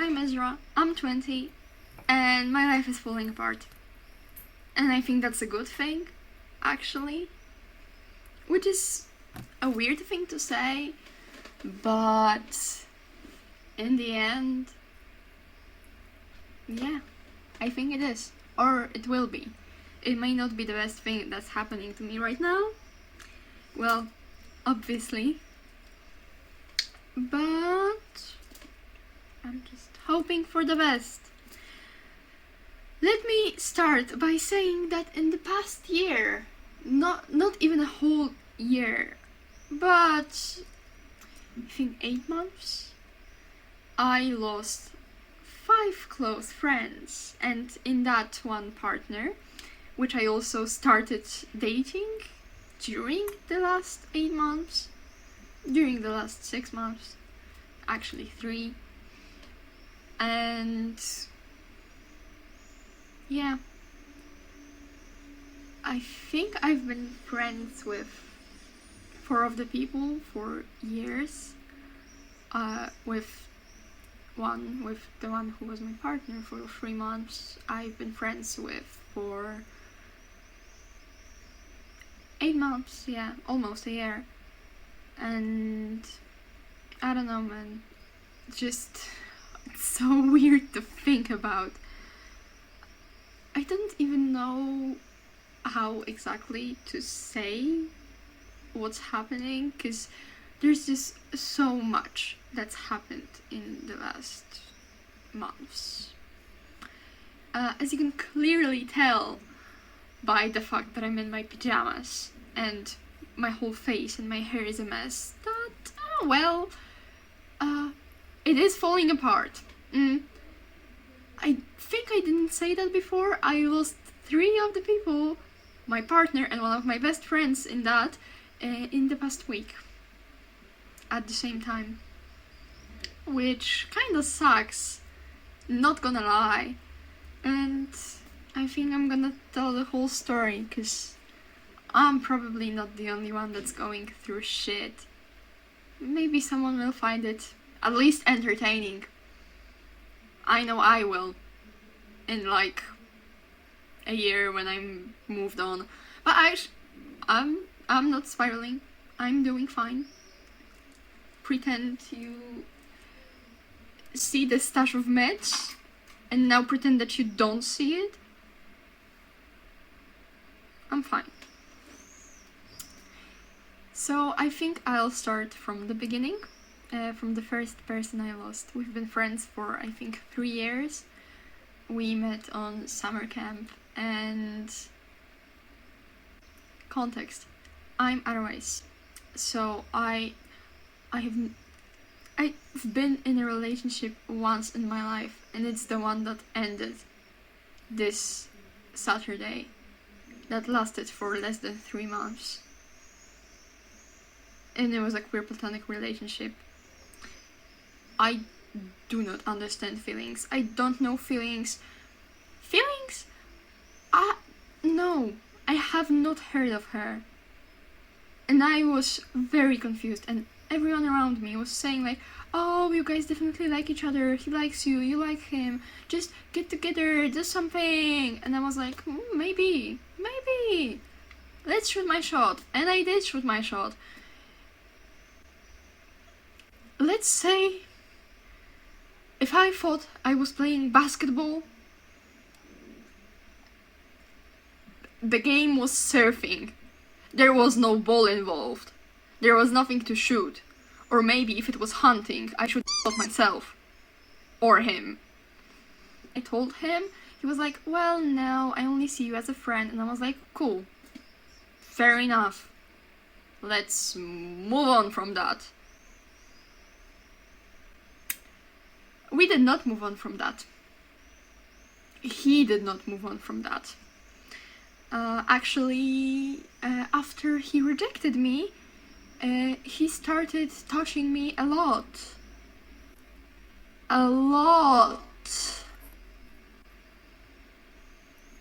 I'm Ezra, I'm 20, and my life is falling apart. And I think that's a good thing, actually. Which is a weird thing to say, but in the end, yeah, I think it is. Or it will be. It may not be the best thing that's happening to me right now. Well, obviously. But I'm just hoping for the best. Let me start by saying that in the past year, not even a whole year, but I think 8 months, I lost 5 close friends, and in that one partner, which I also started dating during the last 8 months, during the last 6 months, actually 3, and yeah, I think I've been friends with 4 of the people for years, with the one who was my partner for 3 months. I've been friends with for 8 months, yeah, almost a year. And I don't know, man, it's so weird to think about. I don't even know how exactly to say what's happening, because there's just so much that's happened in the last months. As you can clearly tell by the fact that I'm in my pajamas and my whole face and my hair is a mess, that, it is falling apart. I think I didn't say that before. I lost 3 of the people, my partner and one of my best friends in that, in the past week at the same time, which kinda sucks, not gonna lie. And I think I'm gonna tell the whole story, because I'm probably not the only one that's going through shit. Maybe someone will find it at least entertaining. I know I will, in like a year when I'm moved on. But I'm not spiraling. I'm doing fine. Pretend you see the stash of meds and now pretend that you don't see it. I'm fine. So I think I'll start from the beginning, from the first person I lost. We've been friends for, I think, 3 years. We met on summer camp, and context, I'm Arawais. So I've been in a relationship once in my life, and it's the one that ended this Saturday, that lasted for less than 3 months. And it was a queer platonic relationship. I do not understand feelings. I don't know feelings. Feelings? No. I have not heard of her. And I was very confused, and everyone around me was saying like, oh, you guys definitely like each other, he likes you, you like him, just get together, do something. And I was like, maybe, let's shoot my shot. And I did shoot my shot. Let's say, if I thought I was playing basketball, the game was surfing. There was no ball involved. There was nothing to shoot. Or maybe if it was hunting, I should shot myself. Or him. I told him, he was like, well, no, I only see you as a friend. And I was like, cool. Fair enough. Let's move on from that. We did not move on from that. He did not move on from that. Actually, after he rejected me, he started touching me a lot.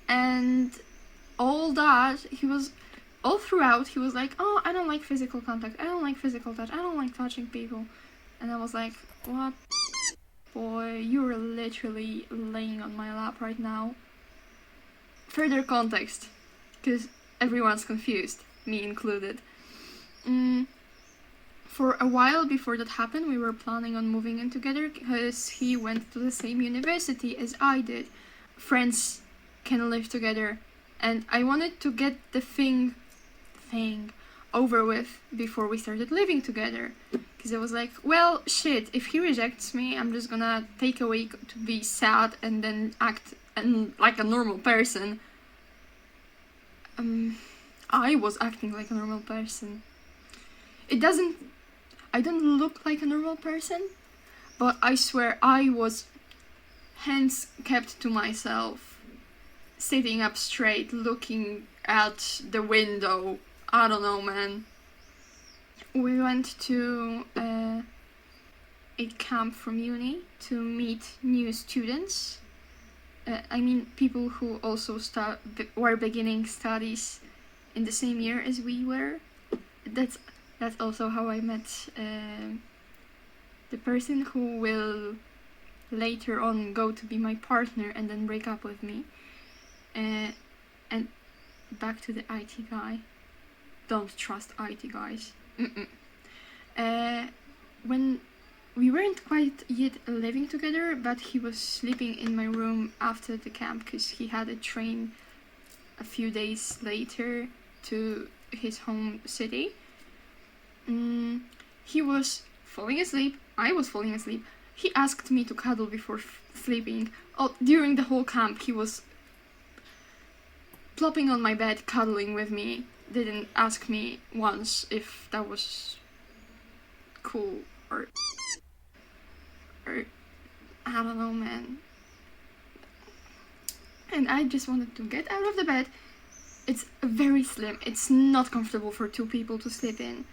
And all that, all throughout, he was like, oh, I don't like physical contact, I don't like physical touch, I don't like touching people. And I was like, what? Boy, you're literally laying on my lap right now. Further context, because everyone's confused, me included. For a while before that happened, we were planning on moving in together because he went to the same university as I did. Friends can live together, and I wanted to get the thing over with before we started living together. Because I was like, well, shit, if he rejects me, I'm just gonna take a week to be sad and then act like a normal person. I was acting like a normal person. I don't look like a normal person, but I swear I was hands kept to myself, sitting up straight, looking at the window. I don't know, man. We went to a camp from uni to meet new students. People who also were beginning studies in the same year as we were. That's also how I met the person who will later on go to be my partner and then break up with me. And back to the IT guy. Don't trust IT guys. When we weren't quite yet living together, but he was sleeping in my room after the camp because he had a train a few days later to his home city. He was falling asleep. I was falling asleep. He asked me to cuddle before sleeping. During the whole camp, he was plopping on my bed, cuddling with me. Didn't ask me once if that was cool or I don't know, man. And I just wanted to get out of the bed. It's very slim. It's not comfortable for two people to sleep in.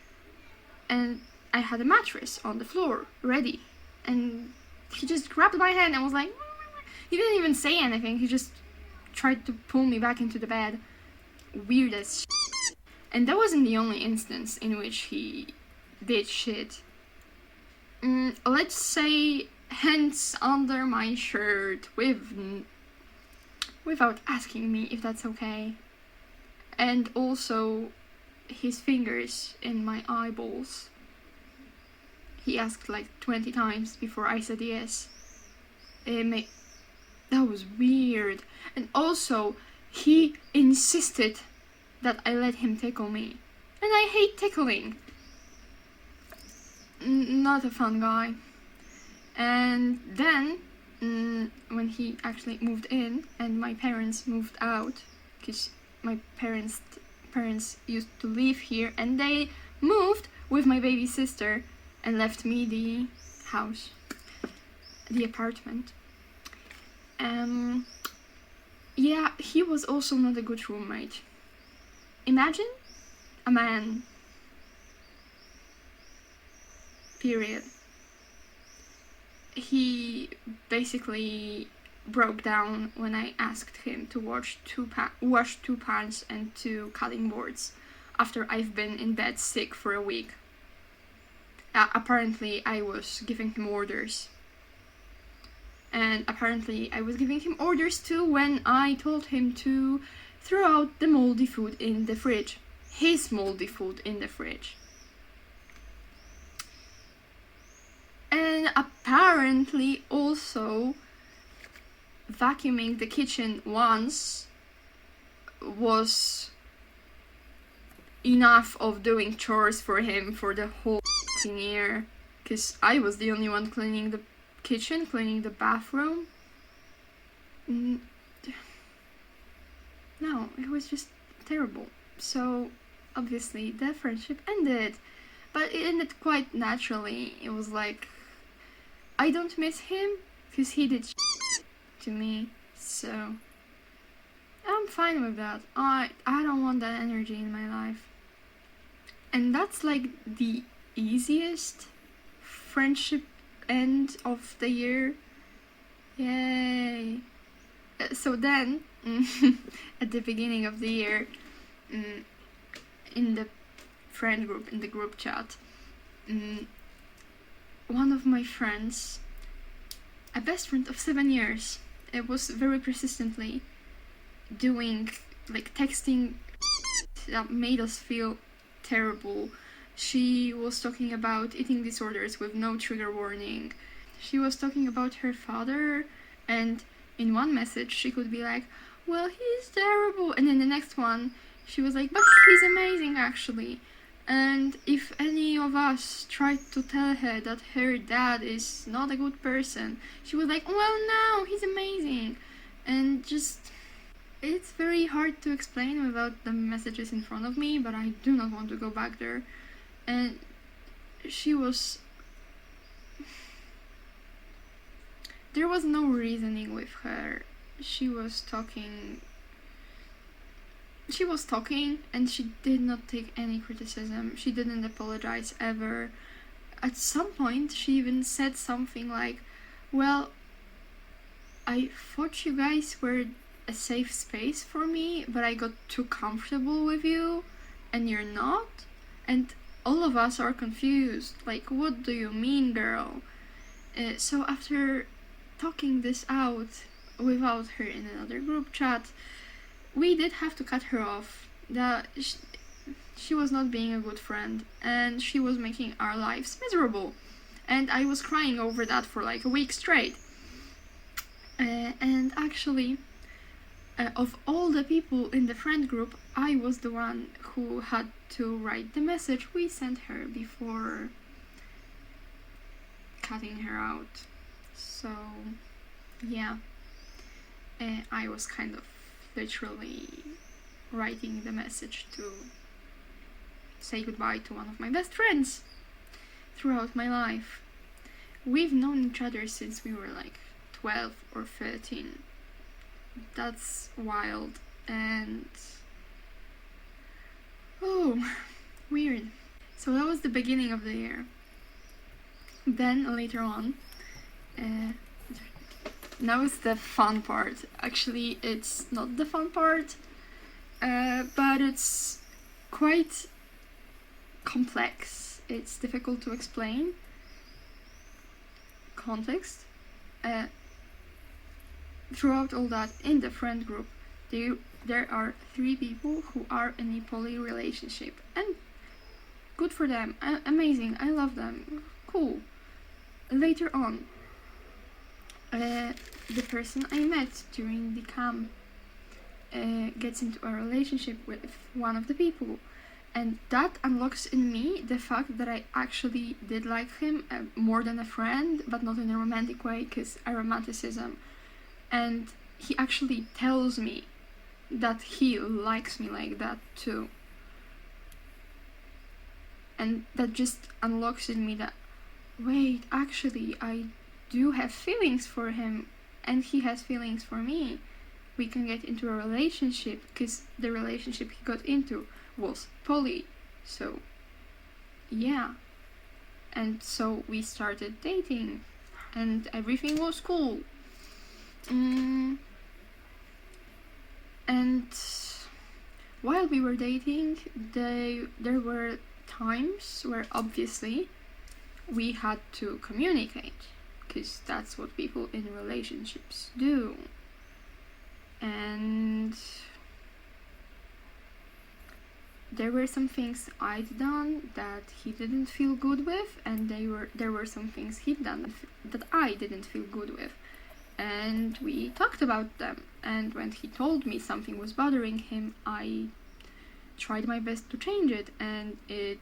And I had a mattress on the floor, ready. And he just grabbed my hand and was like... He didn't even say anything. He just tried to pull me back into the bed. Weird as shit. And that wasn't the only instance in which he did shit. Let's say hands under my shirt without asking me if that's okay. And also his fingers in my eyeballs. He asked like 20 times before I said yes. That was weird. And also, he insisted that I let him tickle me. And I hate tickling. Not a fun guy. And then, when he actually moved in and my parents moved out, because my parents used to live here, and they moved with my baby sister and left me the house, the apartment. Yeah, he was also not a good roommate. Imagine a man. Period. He basically broke down when I asked him to wash two pans and 2 cutting boards after I've been in bed sick for a week. Apparently I was giving him orders. And apparently I was giving him orders too when I told him to throw out the moldy food in the fridge. His moldy food in the fridge. And apparently also vacuuming the kitchen once was enough of doing chores for him for the whole year. Because I was the only one cleaning the kitchen, cleaning the bathroom. No, it was just terrible. So obviously the friendship ended. But it ended quite naturally. It was like, I don't miss him because he did to me, so I'm fine with that. I don't want that energy in my life. And that's like the easiest friendship end of the year. Yay. So then, at the beginning of the year, in the friend group, in the group chat, one of my friends, a best friend of 7 years. It was very persistently doing, like, texting that made us feel terrible. She was talking about eating disorders with no trigger warning. She was talking about her father, and in one message she could be like, well, he's terrible, and in the next one she was like, but he's amazing actually. And if any of us tried to tell her that her dad is not a good person, she was like, well, no, he's amazing. And just, it's very hard to explain without the messages in front of me, but I do not want to go back there. And there was no reasoning with her. She was talking and she did not take any criticism. She didn't apologize ever. At some point she even said something like, well, I thought you guys were a safe space for me, but I got too comfortable with you and you're not, and all of us are confused, like, what do you mean, girl? So after talking this out without her in another group chat, we did have to cut her off. That she was not being a good friend, and she was making our lives miserable, and I was crying over that for like a week straight. And actually, of all the people in the friend group, I was the one who had to write the message we sent her before cutting her out. So yeah, I was kind of literally writing the message to say goodbye to one of my best friends throughout my life. We've known each other since we were like 12 or 13. That's wild. And weird. So that was the beginning of the year. Then later on, now is the fun part. Actually, it's not the fun part, but it's quite complex. It's difficult to explain. Context. Throughout all that, in the friend group, there are 3 people who are in a poly relationship, and good for them. Amazing. I love them. Cool. Later on, the person I met during the camp gets into a relationship with one of the people, and that unlocks in me the fact that I actually did like him more than a friend, but not in a romantic way, because romanticism. And he actually tells me that he likes me like that too. And that just unlocks in me that, wait, actually, I do have feelings for him, and he has feelings for me. We can get into a relationship, because the relationship he got into was poly. So, yeah. And so we started dating, and everything was cool. And while we were dating, there were times where obviously we had to communicate, because that's what people in relationships do. And there were some things I'd done that he didn't feel good with, and there were some things he'd done that I didn't feel good with. And we talked about them, and when he told me something was bothering him, I tried my best to change it, and it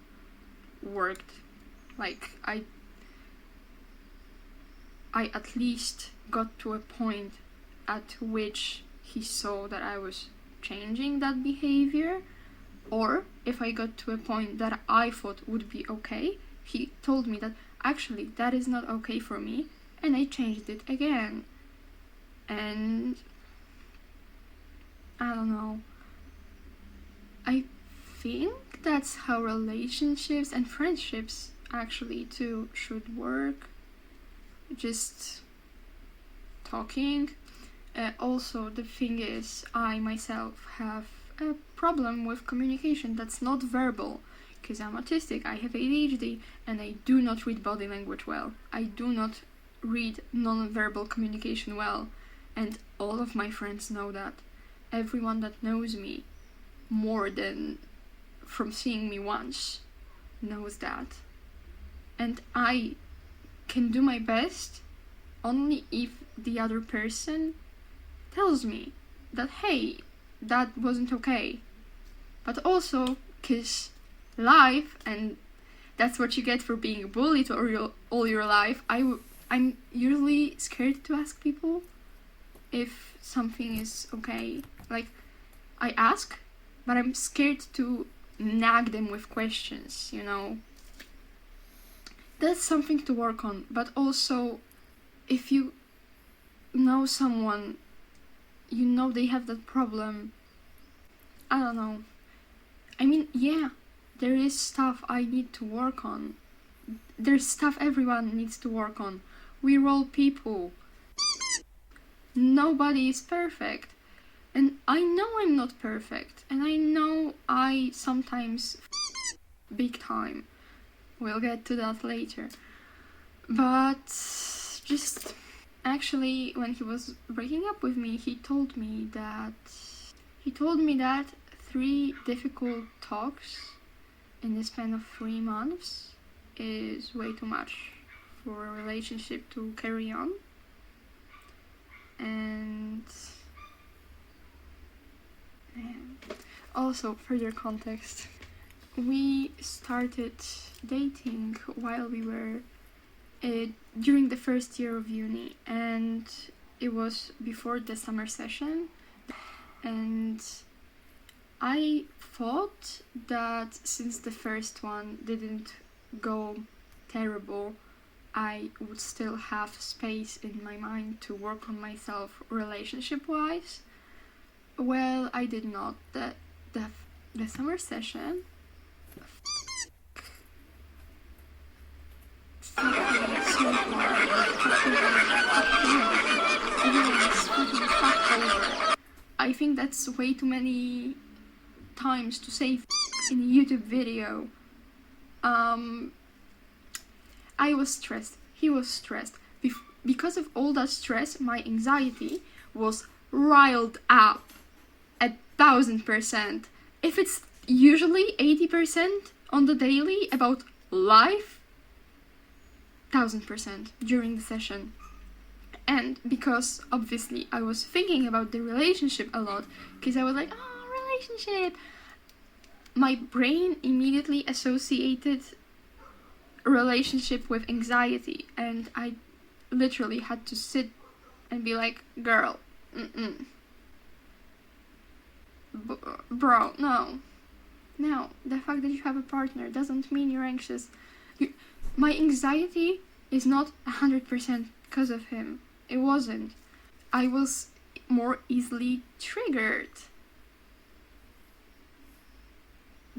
worked. Like, I at least got to a point at which he saw that I was changing that behavior, or if I got to a point that I thought would be okay, he told me that actually that is not okay for me, and I changed it again. And I don't know, I think that's how relationships and friendships actually too should work. Just talking. Also, the thing is, I myself have a problem with communication that's not verbal, because I'm autistic, I have ADHD, and I do not read body language well. I do not read non-verbal communication well, and all of my friends know that. Everyone that knows me more than from seeing me once knows that. And I can do my best only if the other person tells me that, hey, that wasn't okay. But also, because life, and that's what you get for being bullied all your life, I'm usually scared to ask people if something is okay. Like, I ask, but I'm scared to nag them with questions, you know. That's something to work on. But also, if you know someone, you know they have that problem, I don't know. I mean, yeah, there is stuff I need to work on. There's stuff everyone needs to work on. We're all people. Nobody is perfect. And I know I'm not perfect. And I know I sometimes big time. We'll get to that later. But just actually, when he was breaking up with me, he told me that 3 difficult talks in the span of 3 months is way too much for a relationship to carry on. And also, further context, we started dating while we were during the first year of uni, and it was before the summer session, and I thought that since the first one didn't go terrible, I would still have space in my mind to work on myself relationship-wise. Well, I did not. The summer session I think that's way too many times to say in a YouTube video. I was stressed. He was stressed. Because of all that stress, my anxiety was riled up 1,000%. If it's usually 80% on the daily about life, 1,000% during the session. And because obviously I was thinking about the relationship a lot, because I was like, oh, relationship, my brain immediately associated relationship with anxiety, and I literally had to sit and be like, girl, bro, no, the fact that you have a partner doesn't mean you're anxious. My anxiety is not 100% because of him. It wasn't. I was more easily triggered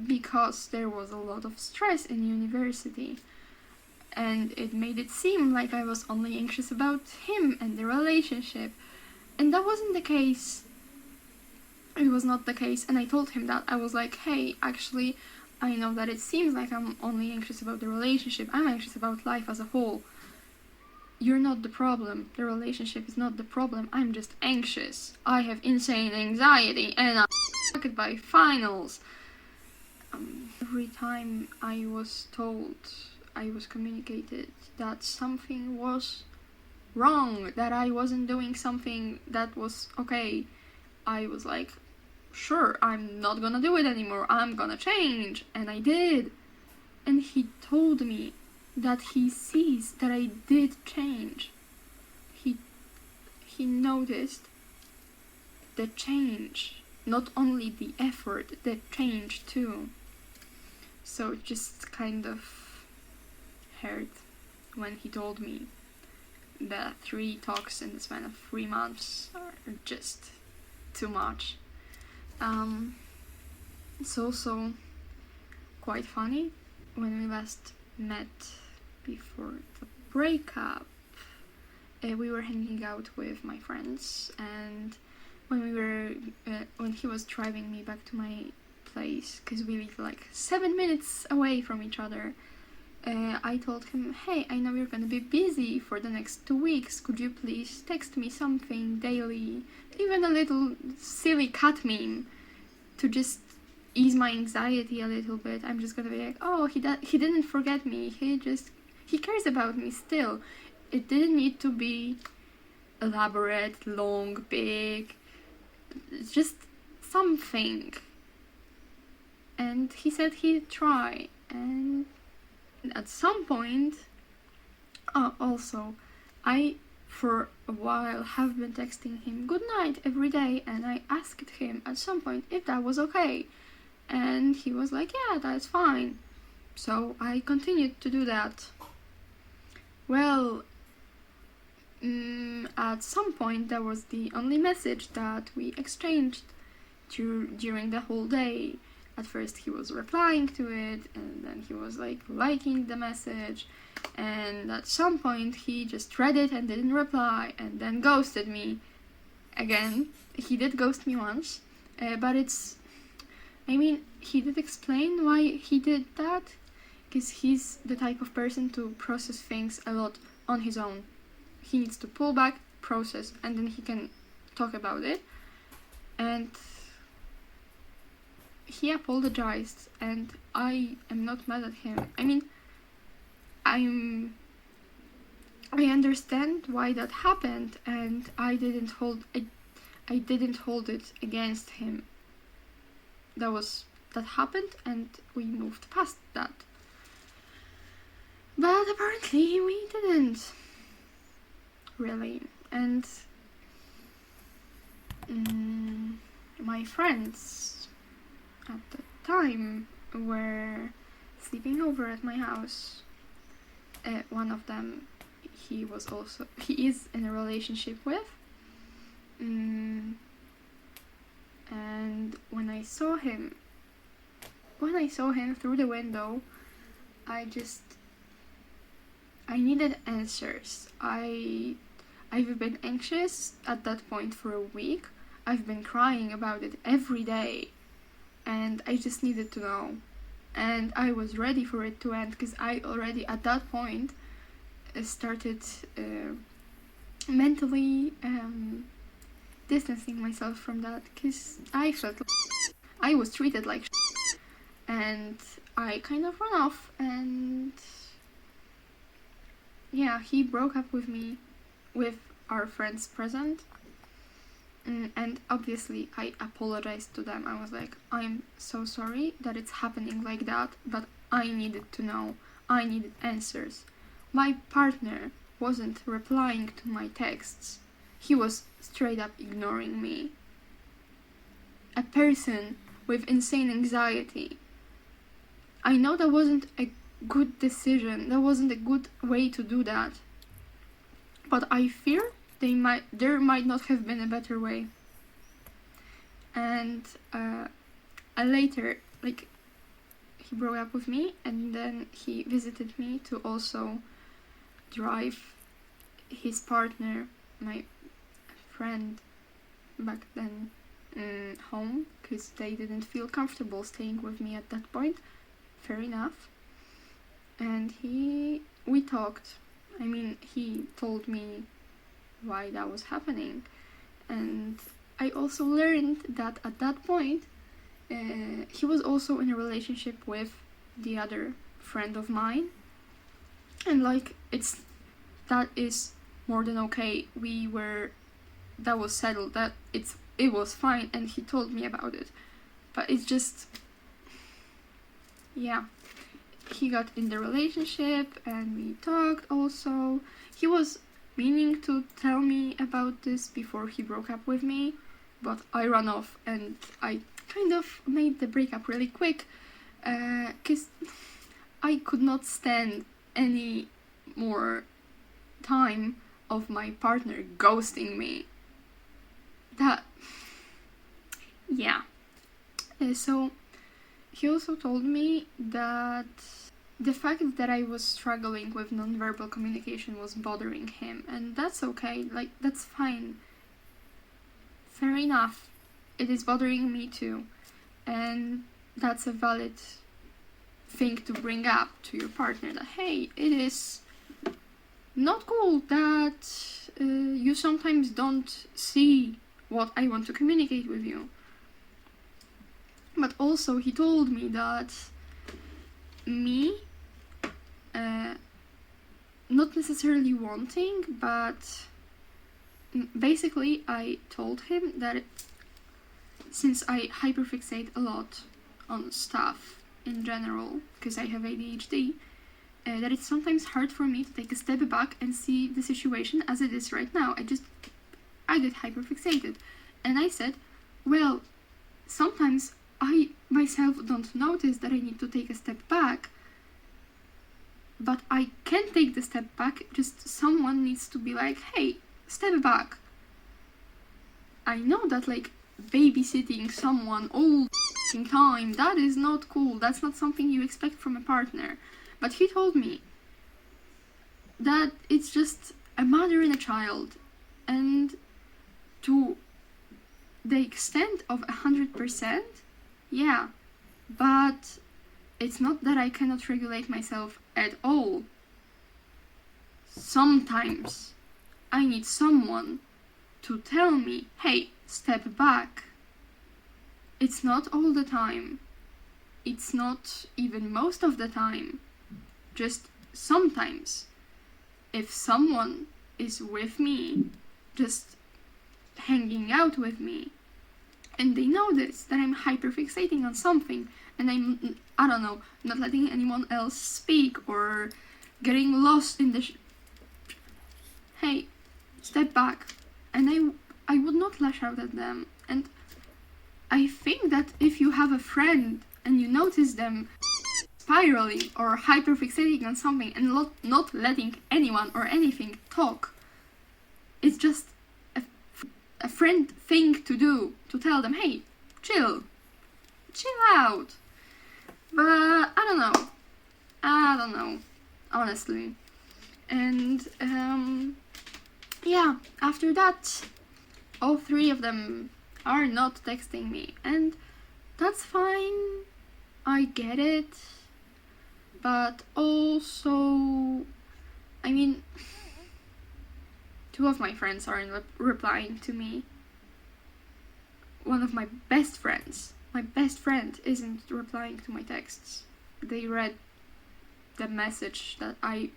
because there was a lot of stress in university, and it made it seem like I was only anxious about him and the relationship, and that wasn't the case. It was not the case, and I told him that. I was like, hey, actually, I know that it seems like I'm only anxious about the relationship. I'm anxious about life as a whole. You're not the problem. The relationship is not the problem. I'm just anxious. I have insane anxiety, and I'm fucked by finals. Every time I was told, I was communicated that something was wrong, that I wasn't doing something that was okay, I was like, sure, I'm not gonna do it anymore, I'm gonna change, and I did. And he told me that he sees that I did change. He noticed the change, not only the effort, the change too. So it just kind of hurt when he told me that 3 talks in the span of 3 months are just too much. It's also quite funny. When we last met before the breakup, we were hanging out with my friends, and when he was driving me back to my place, because we live like 7 minutes away from each other, I told him, hey, I know you're gonna be busy for the next 2 weeks. Could you please text me something daily, even a little silly cat meme, to just ease my anxiety a little bit? I'm just gonna be like, oh, he didn't forget me. He cares about me still. It didn't need to be elaborate, long, big. Just something. And he said he'd try. And at some point, also, I for a while have been texting him good night every day, and I asked him at some point if that was okay, and he was like, yeah, that's fine. So I continued to do that. Well, at some point that was the only message that we exchanged during the whole day. At first he was replying to it, and then he was like liking the message, and at some point he just read it and didn't reply, and then ghosted me again. He did ghost me once, but he did explain why he did that, because he's the type of person to process things a lot on his own. He needs to pull back, process, and then he can talk about it. And he apologized, and I am not mad at him. I understand why that happened, and I didn't hold it against him. That happened, and we moved past that. But apparently we didn't really. And my friends at the time were sleeping over at my house. One of them he is in a relationship with, and when I saw him through the window, I needed answers. I've been anxious at that point for a week. I've been crying about it every day, and I just needed to know. And I was ready for it to end, because I already at that point started mentally distancing myself from that, because I felt like I was treated like shit, and I kind of ran off, and yeah, he broke up with me with our friends present. And obviously I apologized to them. I was like, I'm so sorry that it's happening like that, but I needed to know. I needed answers. My partner wasn't replying to my texts. He was straight up ignoring me. A person with insane anxiety. I know that wasn't a good decision. That wasn't a good way to do that. But I fear there might not have been a better way. And later, he broke up with me, and then he visited me to also drive his partner, my friend back then, home, because they didn't feel comfortable staying with me at that point. Fair enough. And we talked. He told me why that was happening, and I also learned that at that point he was also in a relationship with the other friend of mine, and that is more than okay. That was settled, that it was fine, and he told me about it. But it's just, yeah, he got in the relationship and we talked also. He was meaning to tell me about this before he broke up with me, but I ran off, and I kind of made the breakup really quick, because I could not stand any more time of my partner ghosting me. So he also told me that the fact that I was struggling with nonverbal communication was bothering him, and that's okay, that's fine. Fair enough. It is bothering me too, and that's a valid thing to bring up to your partner, that hey, it is not cool that you sometimes don't see what I want to communicate with you. But also he told me that me, not necessarily wanting, but basically I told him that since I hyperfixate a lot on stuff in general, because I have ADHD, that it's sometimes hard for me to take a step back and see the situation as it is right now. I get hyperfixated. And I said, well, sometimes I myself don't notice that I need to take a step back, but I can take the step back, just someone needs to be like, hey, step back. I know that like babysitting someone all the time, that is not cool, that's not something you expect from a partner. But he told me that it's just a mother and a child, and to the extent of 100%, yeah, but it's not that I cannot regulate myself at all. Sometimes I need someone to tell me, hey, step back. It's not all the time. It's not even most of the time. Just sometimes. If someone is with me, just hanging out with me, and they notice that I'm hyperfixating on something, and I'm, I don't know, not letting anyone else speak, or getting lost in the hey, step back. And I would not lash out at them. And I think that if you have a friend and you notice them spiraling or hyperfixating on something and not letting anyone or anything talk, it's just a friend thing to do, to tell them, hey, chill out. But I don't know, honestly. And yeah, after that, all three of them are not texting me, and that's fine, I get it. But also, I mean, two of my friends aren't replying to me. One of my best friend isn't replying to my texts. They read the message that I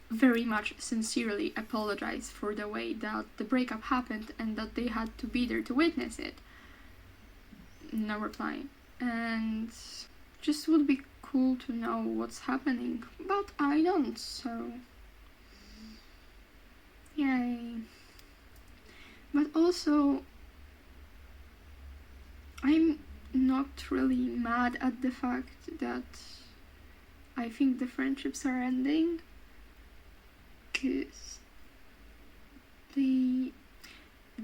very much sincerely apologize for the way that the breakup happened and that they had to be there to witness it. No reply. And just would be cool to know what's happening, but I don't, so yay. But also, I'm not really mad at the fact that I think the friendships are ending, because they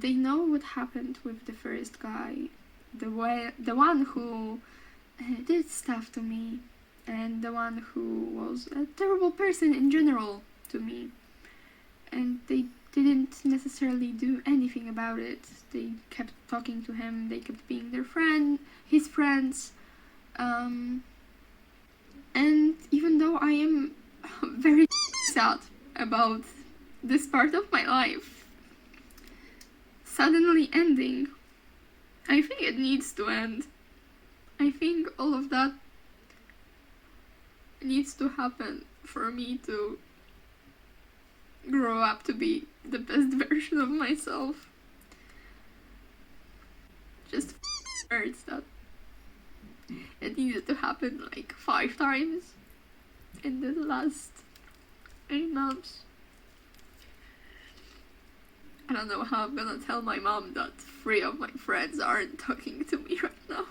know what happened with the first guy, the one who did stuff to me, and the one who was a terrible person in general to me, and they didn't necessarily do anything about it. They kept talking to him, they kept being his friends, and even though I am very sad about this part of my life suddenly ending, I think it needs to end. I think all of that needs to happen for me to grow up to be the best version of myself. Just hurts that it needed to happen like 5 times in the last 8 months. I don't know how I'm gonna tell my mom that 3 of my friends aren't talking to me right now,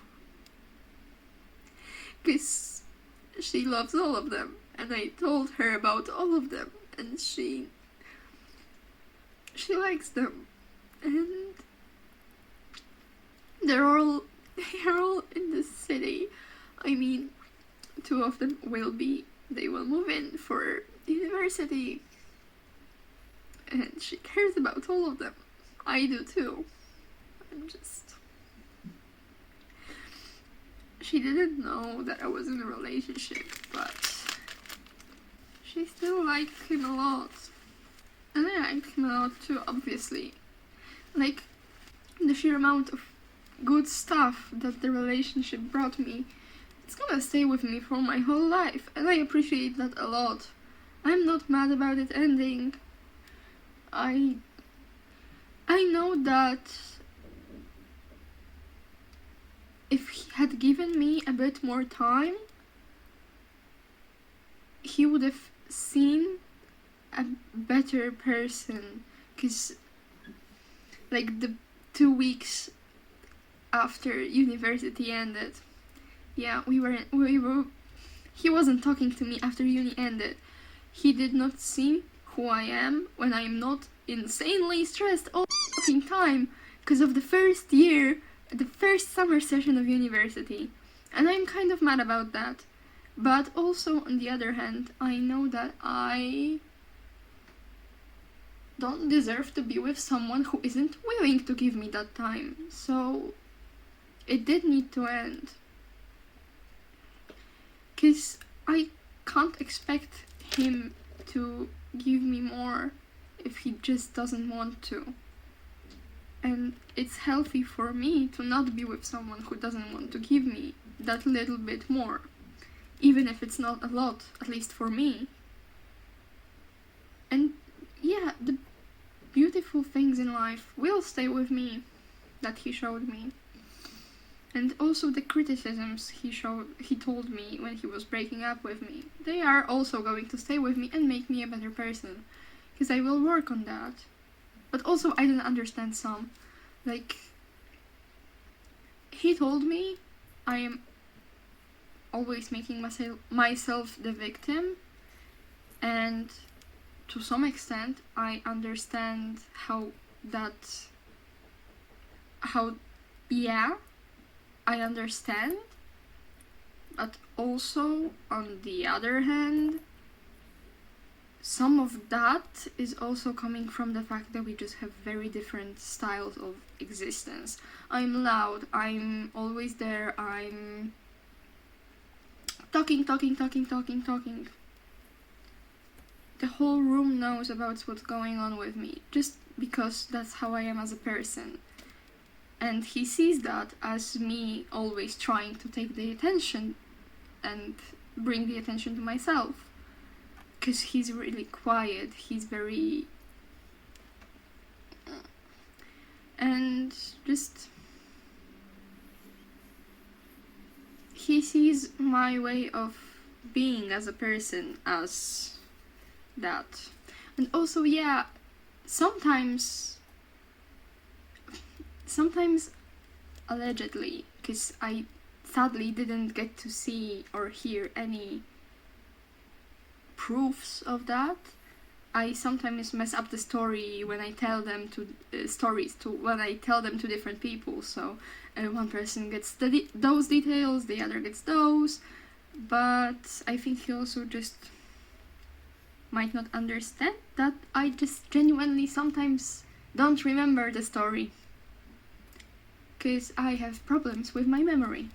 because she loves all of them, and I told her about all of them, and she likes them, and they're all in the city. I mean, 2 of them they will move in for university, and she cares about all of them. I do too. she didn't know that I was in a relationship, but she still liked him a lot. And I liked him a lot too, obviously. Like, the sheer amount of good stuff that the relationship brought me, it's gonna stay with me for my whole life, and I appreciate that a lot. I'm not mad about it ending. I know that if he had given me a bit more time, he would have seen a better person. Because, like, the 2 weeks after university ended, yeah, we were, he wasn't talking to me after uni ended. He did not see who I am when I'm not insanely stressed all the fucking time because of the first year, the first summer session of university. And I'm kind of mad about that. But also, on the other hand, I know that I don't deserve to be with someone who isn't willing to give me that time. So, it did need to end. Because I can't expect him to give me more if he just doesn't want to. And it's healthy for me to not be with someone who doesn't want to give me that little bit more. Even if it's not a lot, at least for me. And yeah, the beautiful things in life will stay with me that he showed me. And also the criticisms he told me when he was breaking up with me, they are also going to stay with me and make me a better person. Because I will work on that. But also I didn't understand some. Like, he told me I am always making myself the victim, and to some extent I understand yeah, I understand, but also on the other hand, some of that is also coming from the fact that we just have very different styles of existence. I'm loud, I'm always there, I'm talking. The whole room knows about what's going on with me, just because that's how I am as a person. And he sees that as me always trying to take the attention and bring the attention to myself. Because he's really quiet, he's very... and just... he sees my way of being as a person as that. And also, yeah, sometimes allegedly, because I sadly didn't get to see or hear any proofs of that, I sometimes mess up the story when I tell them when I tell them to different people. So one person gets those details, the other gets those, but I think he also just might not understand that I just genuinely sometimes don't remember the story, because I have problems with my memory.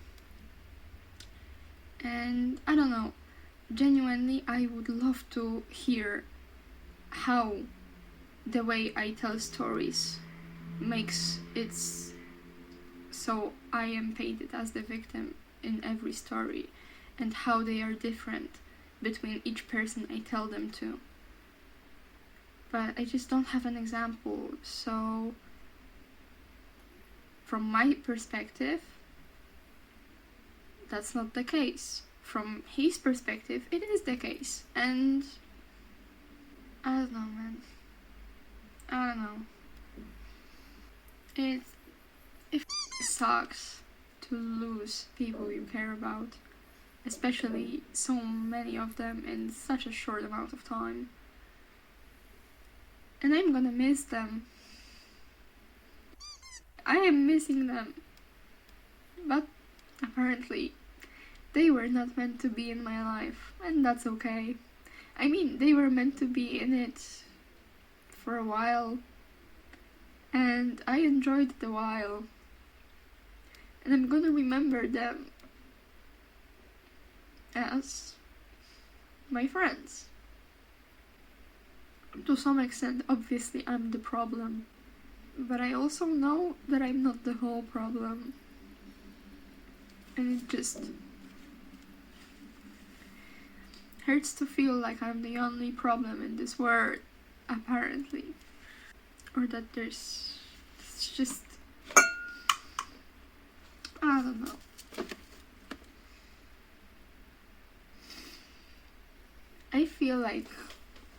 And I don't know, genuinely I would love to hear how the way I tell stories makes it so I am painted as the victim in every story, and how they are different between each person I tell them to. But I just don't have an example, so from my perspective, that's not the case. From his perspective, it is the case. And I don't know, man. I don't know. It sucks to lose people you care about, especially so many of them in such a short amount of time. And I'm gonna miss them. I am missing them. But apparently, they were not meant to be in my life, and that's okay. I mean, they were meant to be in it for a while, and I enjoyed the while. And I'm gonna remember them as my friends. To some extent, obviously, I'm the problem, but I also know that I'm not the whole problem, and it just hurts to feel like I'm the only problem in this world, apparently, or that it's just, I don't know. I feel like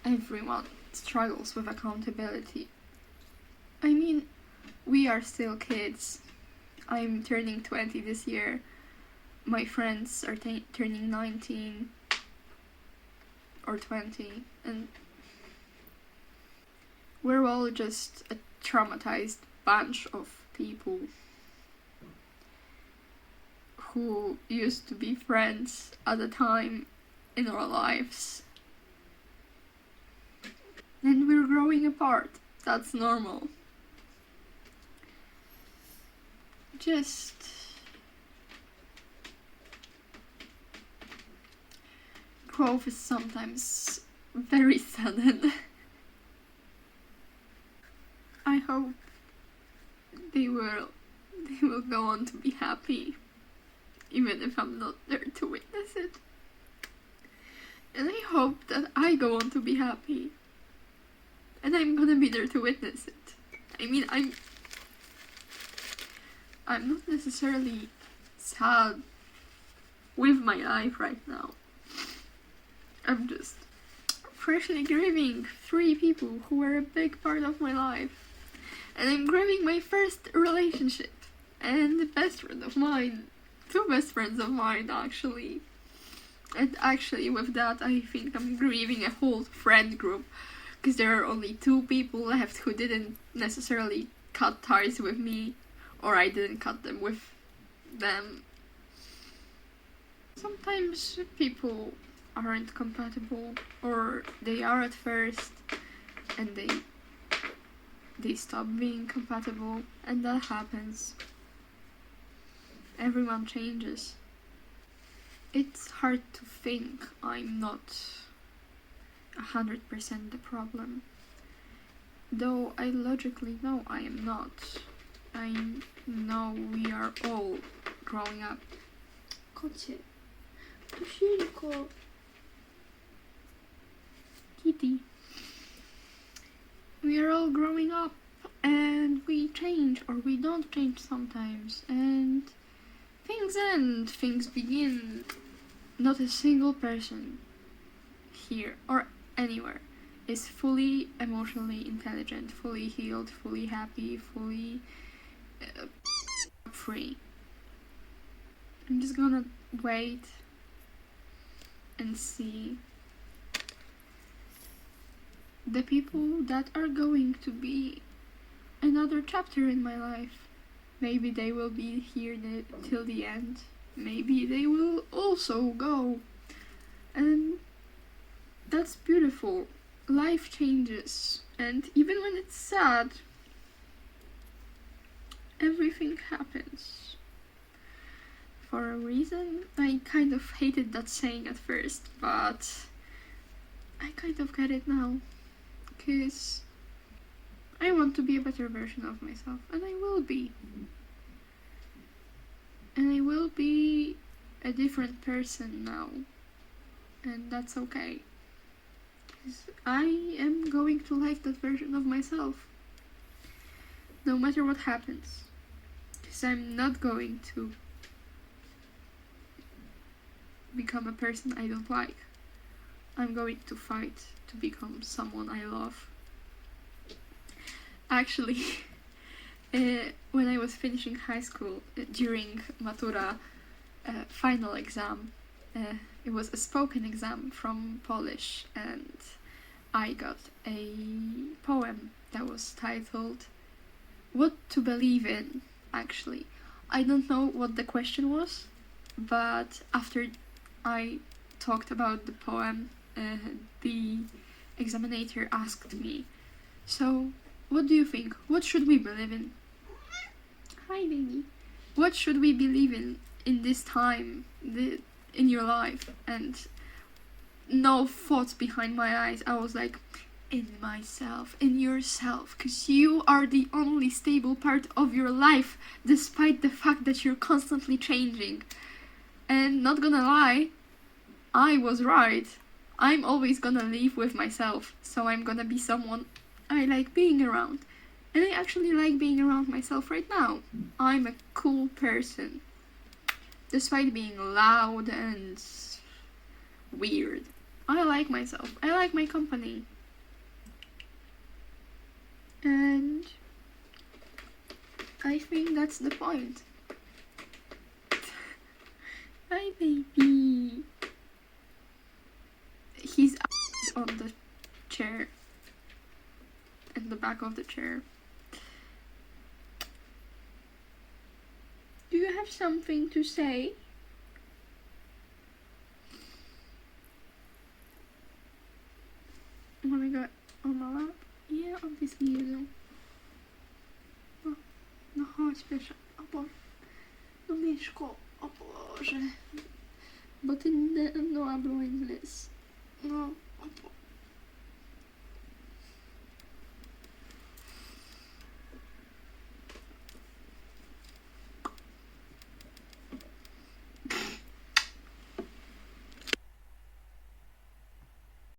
everyone struggles with accountability. I mean, we are still kids. I'm turning 20 this year. My friends are turning 19 or 20, and we're all just a traumatized bunch of people who used to be friends at a time in our lives. And we're growing apart. That's normal. Just growth is sometimes very sudden. I hope they will go on to be happy, even if I'm not there to witness it. And I hope that I go on to be happy, and I'm gonna be there to witness it. I mean, I'm not necessarily sad with my life right now. I'm just freshly grieving 3 people who were a big part of my life. And I'm grieving my first relationship and the best friend of mine. 2 best friends of mine, actually. And actually, with that, I think I'm grieving a whole friend group, because there are only 2 people left who didn't necessarily cut ties with me, or I didn't cut them with them. Sometimes people aren't compatible, or they are at first, and they stop being compatible, and that happens. Everyone changes. It's hard to think I'm not 100% the problem, though I logically know I am not. I know we are all growing up. Kocie, Tushinko, Kitty. We are all growing up, and we change, or we don't change sometimes, and things end, things begin. Not a single person here or anywhere is fully emotionally intelligent, fully healed, fully happy, fully free. I'm just gonna wait and see the people that are going to be another chapter in my life. Maybe they will be here till the end. Maybe they will also go. And that's beautiful. Life changes. And even when it's sad, everything happens for a reason. I kind of hated that saying at first, but I kind of get it now. Because I want to be a better version of myself, and I will be. And I will be a different person now, and that's okay. Because I am going to like that version of myself, no matter what happens. Because I'm not going to become a person I don't like. I'm going to fight to become someone I love. Actually, when I was finishing high school, during Matura final exam, it was a spoken exam from Polish, and I got a poem that was titled What to Believe In, actually. I don't know what the question was, but after I talked about the poem, the examinator asked me, so what do you think? What should we believe in? Hi, baby. What should we believe in this time, in your life, and no thoughts behind my eyes. I was like, in myself, in yourself, because you are the only stable part of your life, despite the fact that you're constantly changing. And not gonna lie, I was right. I'm always gonna live with myself, so I'm gonna be someone I like being around. And I actually like being around myself right now. I'm a cool person, despite being loud and weird. I like myself. I like my company. And I think that's the point. Hi, baby. He's on the chair. In the back of the chair. Do you have something to say? Wanna go on my lap? Yeah, obviously you do. No chodź, wiesz, no Mieszko, o Boże. Bo ty no hablo inglés. No, o